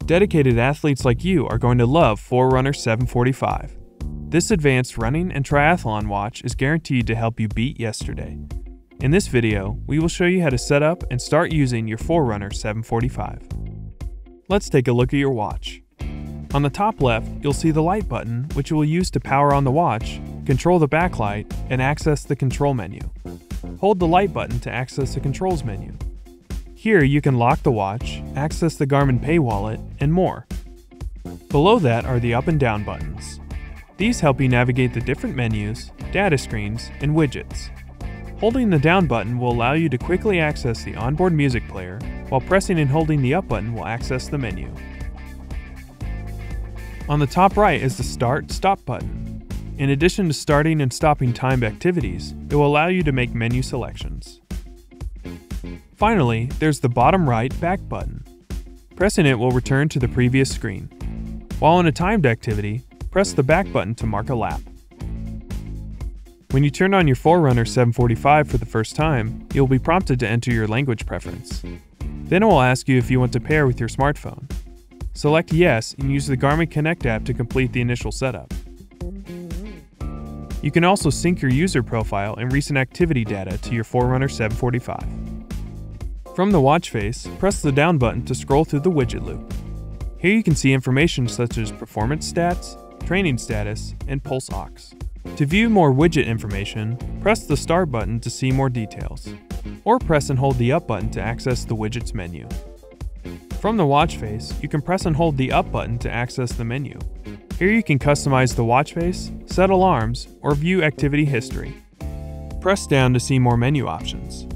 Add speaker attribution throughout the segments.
Speaker 1: Dedicated athletes like you are going to love Forerunner 745. This advanced running and triathlon watch is guaranteed to help you beat yesterday. In this video, we will show you how to set up and start using your Forerunner 745. Let's take a look at your watch. On the top left, you'll see the light button, which you will use to power on the watch, control the backlight, and access the control menu. Hold the light button to access the controls menu. Here you can lock the watch, access the Garmin Pay wallet, and more. Below that are the up and down buttons. These help you navigate the different menus, data screens, and widgets. Holding the down button will allow you to quickly access the onboard music player, while pressing and holding the up button will access the menu. On the top right is the Start/Stop button. In addition to starting and stopping timed activities, it will allow you to make menu selections. Finally, there's the bottom right Back button. Pressing it will return to the previous screen. While in a timed activity, press the Back button to mark a lap. When you turn on your Forerunner 745 for the first time, you'll be prompted to enter your language preference. Then it will ask you if you want to pair with your smartphone. Select Yes and use the Garmin Connect app to complete the initial setup. You can also sync your user profile and recent activity data to your Forerunner 745. From the watch face, press the down button to scroll through the widget loop. Here you can see information such as performance stats, training status, and pulse ox. To view more widget information, press the Start button to see more details, or press and hold the Up button to access the widgets menu. From the watch face, you can press and hold the Up button to access the menu. Here you can customize the watch face, set alarms, or view activity history. Press down to see more menu options.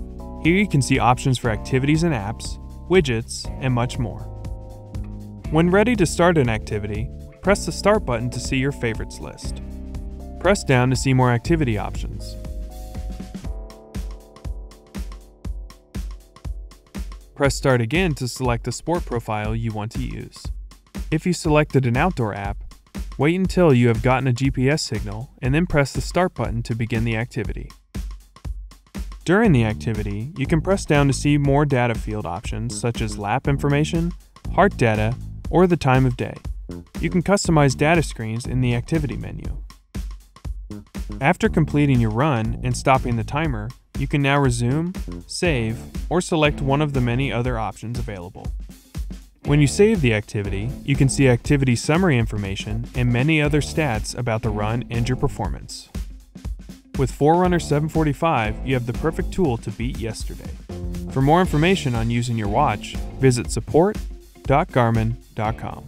Speaker 1: Here you can see options for activities and apps, widgets, and much more. When ready to start an activity, press the Start button to see your favorites list. Press down to see more activity options. Press Start again to select the sport profile you want to use. If you selected an outdoor app, wait until you have gotten a GPS signal and then press the Start button to begin the activity. During the activity, you can press down to see more data field options such as lap information, heart data, or the time of day. You can customize data screens in the activity menu. After completing your run and stopping the timer, you can now resume, save, or select one of the many other options available. When you save the activity, you can see activity summary information and many other stats about the run and your performance. With Forerunner 745, you have the perfect tool to beat yesterday. For more information on using your watch, visit support.garmin.com.